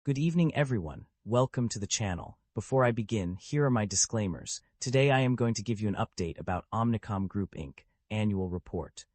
Good evening, everyone. Welcome to the channel. Before I begin, here are my disclaimers. Today I am going to give you an update about OMNICOM Group Inc. Annual Report.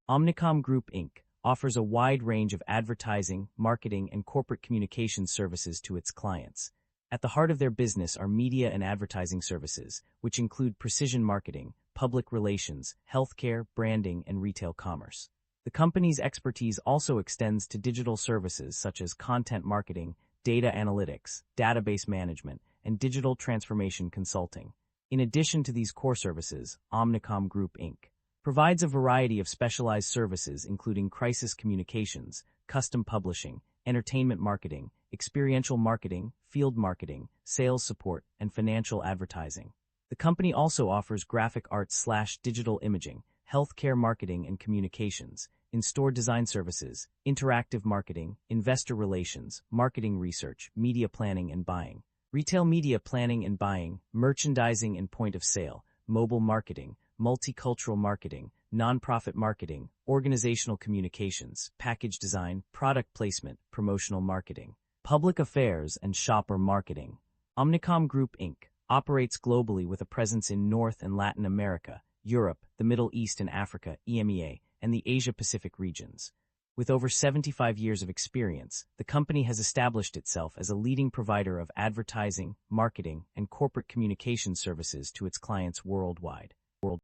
OMNICOM Group Inc. offers a wide range of advertising, marketing, and corporate communication services to its clients. At the heart of their business are media and advertising services, which include precision marketing, public relations, healthcare, branding, and retail commerce. The company's expertise also extends to digital services such as content marketing, data analytics, database management, and digital transformation consulting. In addition to these core services, OMNICOM Group Inc. provides a variety of specialized services including crisis communications, custom publishing, entertainment marketing, experiential marketing, field marketing, sales support, and financial advertising. The company also offers graphic arts/digital imaging, healthcare marketing and communications, in-store design services, interactive marketing, investor relations, marketing research, media planning and buying, retail media planning and buying, merchandising and point of sale, mobile marketing, multicultural marketing, nonprofit marketing, organizational communications, package design, product placement, promotional marketing, public affairs, and shopper marketing. OMNICOM Group Inc. operates globally with a presence in North and Latin America, Europe, the Middle East and Africa, EMEA, and the Asia-Pacific regions. With over 75 years of experience, the company has established itself as a leading provider of advertising, marketing, and corporate communication services to its clients worldwide.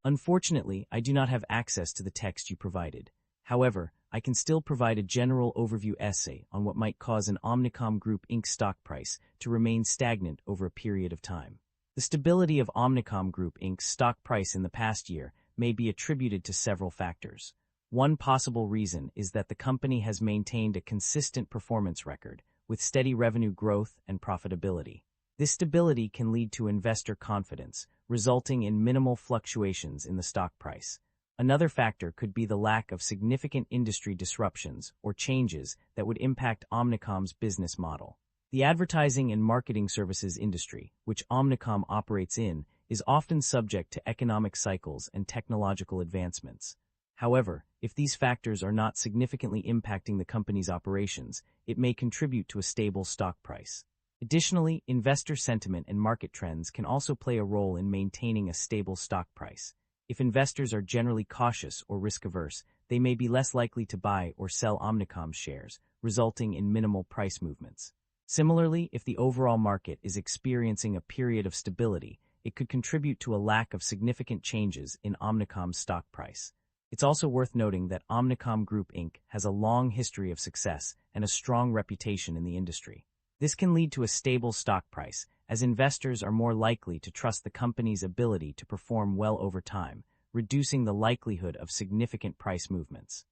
Unfortunately, I do not have access to the text you provided. However, I can still provide a general overview essay on what might cause an OMNICOM Group Inc. stock price to remain stagnant over a period of time. The stability of OMNICOM Group Inc.'s stock price in the past year may be attributed to several factors. One possible reason is that the company has maintained a consistent performance record, with steady revenue growth and profitability. This stability can lead to investor confidence, resulting in minimal fluctuations in the stock price. Another factor could be the lack of significant industry disruptions or changes that would impact OMNICOM's business model. The advertising and marketing services industry, which OMNICOM operates in, is often subject to economic cycles and technological advancements. However, if these factors are not significantly impacting the company's operations, it may contribute to a stable stock price. Additionally, investor sentiment and market trends can also play a role in maintaining a stable stock price. If investors are generally cautious or risk-averse, they may be less likely to buy or sell OMNICOM shares, resulting in minimal price movements. Similarly, if the overall market is experiencing a period of stability, it could contribute to a lack of significant changes in OMNICOM's stock price. It's also worth noting that OMNICOM Group Inc. has a long history of success and a strong reputation in the industry. This can lead to a stable stock price, as investors are more likely to trust the company's ability to perform well over time, reducing the likelihood of significant price movements.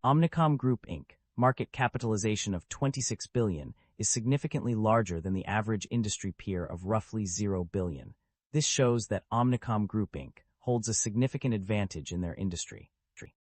OMNICOM Group Inc. market capitalization of $26 billion is significantly larger than the average industry peer of roughly $0 billion. This shows that OMNICOM Group Inc. holds a significant advantage in their industry.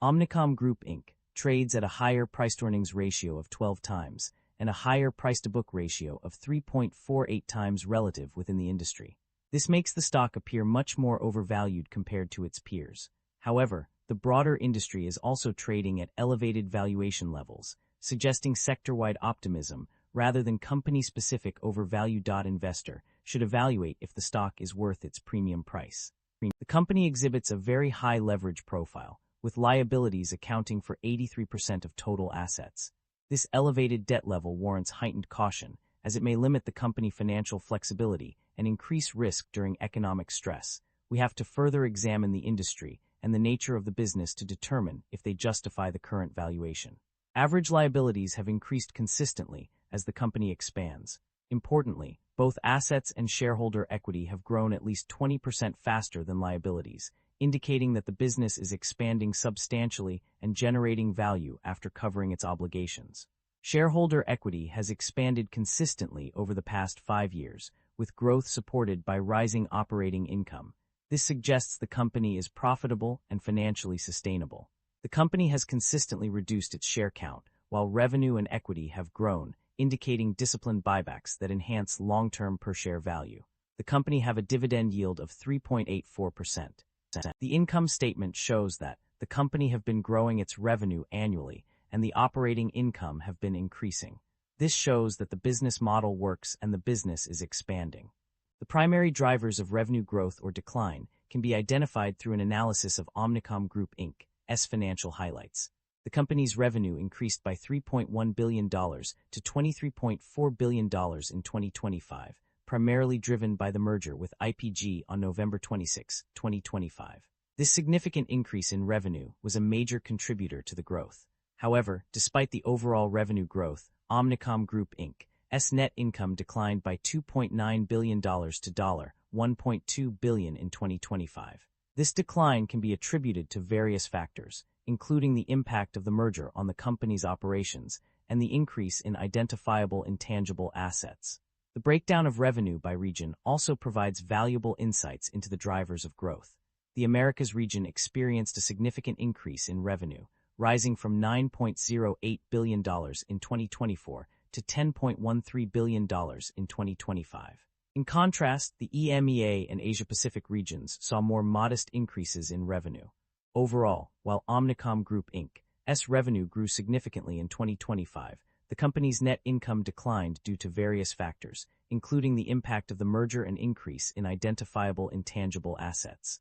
OMNICOM Group Inc. trades at a higher price-to-earnings ratio of 12 times and a higher price-to-book ratio of 3.48 times relative within the industry. This makes the stock appear much more overvalued compared to its peers. However, the broader industry is also trading at elevated valuation levels, suggesting sector-wide optimism rather than company-specific overvalue. Investor should evaluate if the stock is worth its premium price. The company exhibits a very high leverage profile, with liabilities accounting for 83% of total assets. This elevated debt level warrants heightened caution, as it may limit the company's financial flexibility and increase risk during economic stress. We have to further examine the industry and the nature of the business to determine if they justify the current valuation. Average liabilities have increased consistently as the company expands. Importantly, both assets and shareholder equity have grown at least 20% faster than liabilities, indicating that the business is expanding substantially and generating value after covering its obligations. Shareholder equity has expanded consistently over the past 5 years, with growth supported by rising operating income. This suggests the company is profitable and financially sustainable. The company has consistently reduced its share count, while revenue and equity have grown, indicating disciplined buybacks that enhance long-term per-share value. The company have a dividend yield of 3.84%. The income statement shows that the company have been growing its revenue annually and the operating income have been increasing. This shows that the business model works and the business is expanding. The primary drivers of revenue growth or decline can be identified through an analysis of OMNICOM Group Inc.'s financial highlights. The company's revenue increased by $3.1 billion to $23.4 billion in 2025, primarily driven by the merger with IPG on November 26, 2025. This significant increase in revenue was a major contributor to the growth. However, despite the overall revenue growth, OMNICOM Group Inc.'s net income declined by $2.9 billion to $1.2 billion in 2025. This decline can be attributed to various factors, including the impact of the merger on the company's operations and the increase in identifiable intangible assets. The breakdown of revenue by region also provides valuable insights into the drivers of growth. The Americas region experienced a significant increase in revenue, rising from $9.08 billion in 2024 to $10.13 billion in 2025. In contrast, the EMEA and Asia-Pacific regions saw more modest increases in revenue. Overall, while OMNICOM Group Inc.'s revenue grew significantly in 2025, the company's net income declined due to various factors, including the impact of the merger and increase in identifiable intangible assets.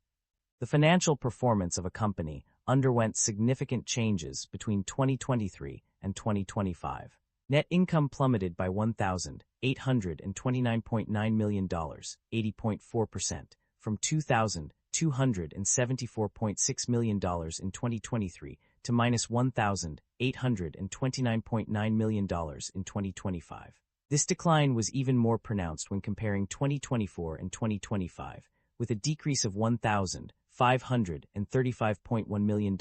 The financial performance of a company underwent significant changes between 2023 and 2025. Net income plummeted by $1,829.9 million, 80.4%, from $2,274.6 million in 2023 to minus $1,829.9 million in 2025. This decline was even more pronounced when comparing 2024 and 2025, with a decrease of $1,535.1 million,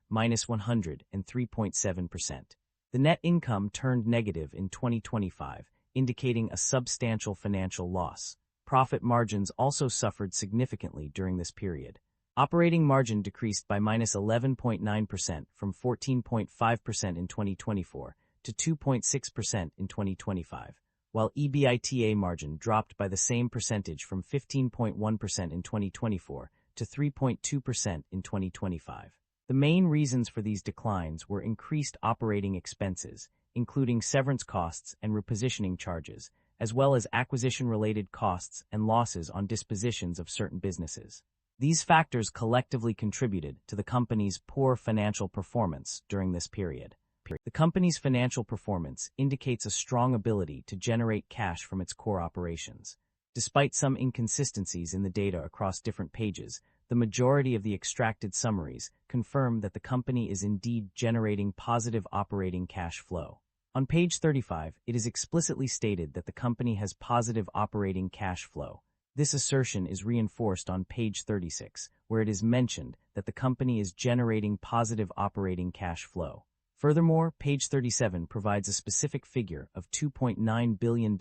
minus 103.7%. The net income turned negative in 2025, indicating a substantial financial loss. Profit margins also suffered significantly during this period. Operating margin decreased by minus 11.9% from 14.5% in 2024 to 2.6% in 2025, while EBITDA margin dropped by the same percentage from 15.1% in 2024 to 3.2% in 2025. The main reasons for these declines were increased operating expenses, including severance costs and repositioning charges, as well as acquisition-related costs and losses on dispositions of certain businesses. These factors collectively contributed to the company's poor financial performance during this period. The company's financial performance indicates a strong ability to generate cash from its core operations. Despite some inconsistencies in the data across different pages, the majority of the extracted summaries confirm that the company is indeed generating positive operating cash flow. On page 35, it is explicitly stated that the company has positive operating cash flow. This assertion is reinforced on page 36, where it is mentioned that the company is generating positive operating cash flow. Furthermore, page 37 provides a specific figure of $2.9 billion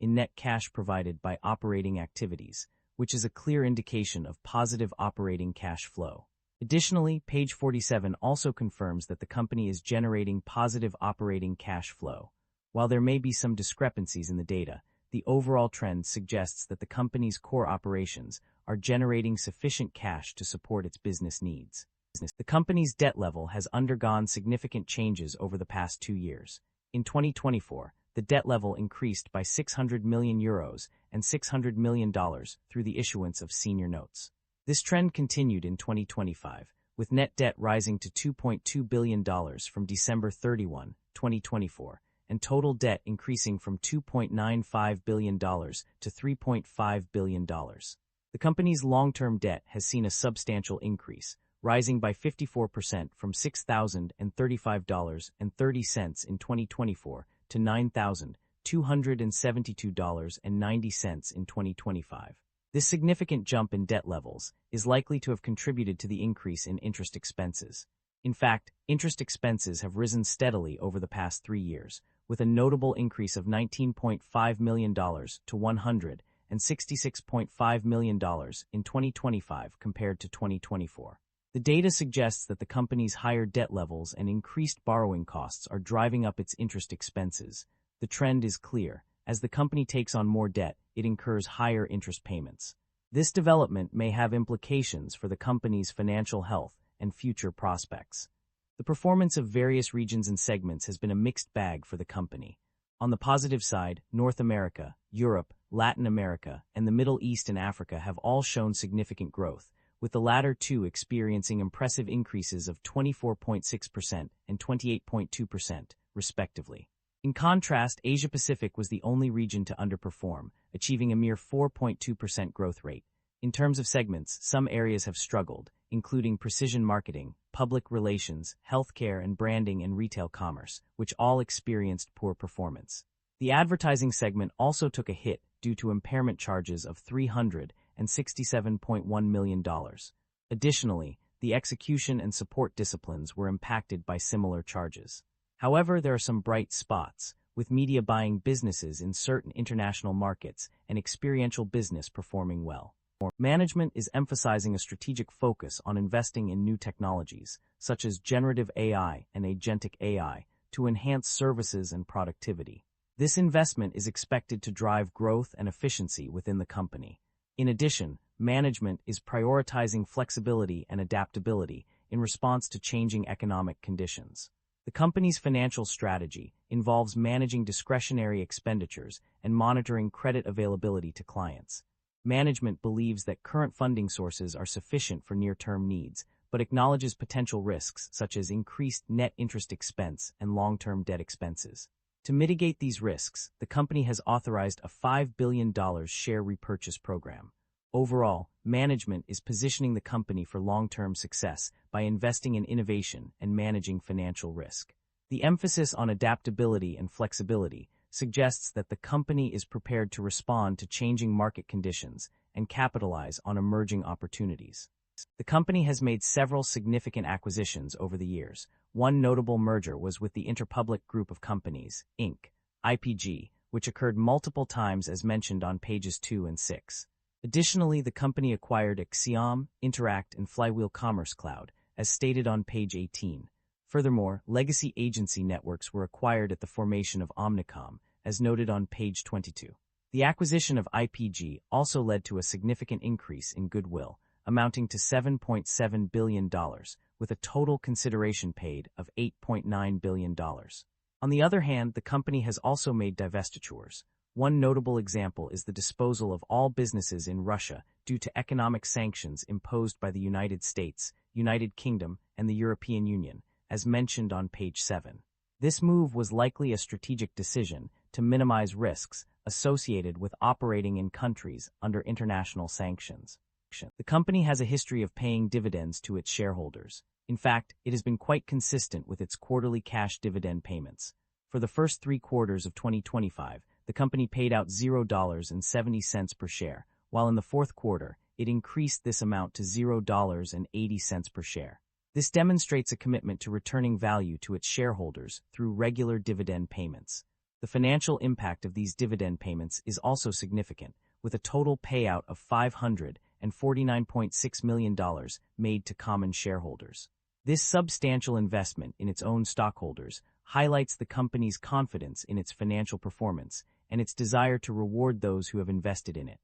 in net cash provided by operating activities, which is a clear indication of positive operating cash flow. Additionally, page 47 also confirms that the company is generating positive operating cash flow. While there may be some discrepancies in the data, the overall trend suggests that the company's core operations are generating sufficient cash to support its business needs. The company's debt level has undergone significant changes over the past 2 years. In 2024, the debt level increased by €600 million and $600 million through the issuance of senior notes. This trend continued in 2025, with net debt rising to $2.2 billion from December 31, 2024, and total debt increasing from $2.95 billion to $3.5 billion. The company's long-term debt has seen a substantial increase, rising by 54% from $6,035.30 in 2024 to $9,272.90 in 2025. This significant jump in debt levels is likely to have contributed to the increase in interest expenses. In fact, interest expenses have risen steadily over the past 3 years, with a notable increase of $19.5 million to $166.5 million in 2025 compared to 2024. The data suggests that the company's higher debt levels and increased borrowing costs are driving up its interest expenses. The trend is clear. As the company takes on more debt, it incurs higher interest payments. This development may have implications for the company's financial health and future prospects. The performance of various regions and segments has been a mixed bag for the company. On the positive side, North America, Europe, Latin America, and the Middle East and Africa have all shown significant growth, with the latter two experiencing impressive increases of 24.6% and 28.2%, respectively. In contrast, Asia-Pacific was the only region to underperform, achieving a mere 4.2% growth rate. In terms of segments, some areas have struggled, including precision marketing, public relations, healthcare and branding and retail commerce, which all experienced poor performance. The advertising segment also took a hit due to impairment charges of $367.1 million. Additionally, the execution and support disciplines were impacted by similar charges. However, there are some bright spots, with media buying businesses in certain international markets and experiential business performing well. Management is emphasizing a strategic focus on investing in new technologies, such as generative AI and agentic AI, to enhance services and productivity. This investment is expected to drive growth and efficiency within the company. In addition, management is prioritizing flexibility and adaptability in response to changing economic conditions. The company's financial strategy involves managing discretionary expenditures and monitoring credit availability to clients. Management believes that current funding sources are sufficient for near-term needs, but acknowledges potential risks such as increased net interest expense and long-term debt expenses. To mitigate these risks, the company has authorized a $5 billion share repurchase program. Overall, management is positioning the company for long-term success by investing in innovation and managing financial risk. The emphasis on adaptability and flexibility suggests that the company is prepared to respond to changing market conditions and capitalize on emerging opportunities. The company has made several significant acquisitions over the years. One notable merger was with the Interpublic Group of Companies, Inc., IPG, which occurred multiple times as mentioned on pages 2 and 6. Additionally, the company acquired Axiom, Interact, and Flywheel Commerce Cloud, as stated on page 18. Furthermore, legacy agency networks were acquired at the formation of OMNICOM, as noted on page 22. The acquisition of IPG also led to a significant increase in goodwill, amounting to $7.7 billion, with a total consideration paid of $8.9 billion. On the other hand, the company has also made divestitures. One notable example is the disposal of all businesses in Russia due to economic sanctions imposed by the United States, United Kingdom, and the European Union, as mentioned on page 7. This move was likely a strategic decision to minimize risks associated with operating in countries under international sanctions. The company has a history of paying dividends to its shareholders. In fact, it has been quite consistent with its quarterly cash dividend payments. For the first 3 quarters of 2025, the company paid out $0.70 per share, while in the fourth quarter, it increased this amount to $0.80 per share. This demonstrates a commitment to returning value to its shareholders through regular dividend payments. The financial impact of these dividend payments is also significant, with a total payout of $549.6 million made to common shareholders. This substantial investment in its own stockholders highlights the company's confidence in its financial performance and its desire to reward those who have invested in it.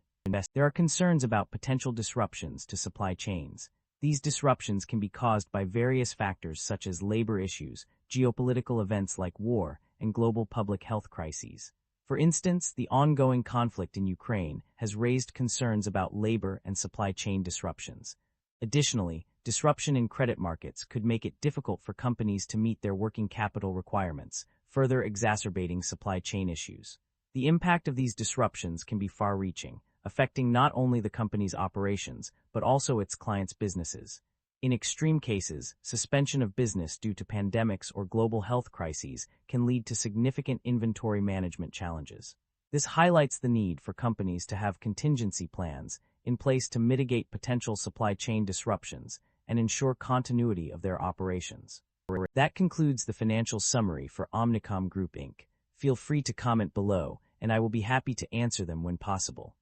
There are concerns about potential disruptions to supply chains. These disruptions can be caused by various factors such as labor issues, geopolitical events like war, and global public health crises. For instance, the ongoing conflict in Ukraine has raised concerns about labor and supply chain disruptions. Additionally, disruption in credit markets could make it difficult for companies to meet their working capital requirements, further exacerbating supply chain issues. The impact of these disruptions can be far-reaching, affecting not only the company's operations, but also its clients' businesses. In extreme cases, suspension of business due to pandemics or global health crises can lead to significant inventory management challenges. This highlights the need for companies to have contingency plans in place to mitigate potential supply chain disruptions and ensure continuity of their operations. That concludes the financial summary for OMNICOM Group Inc. Feel free to comment below, and I will be happy to answer them when possible.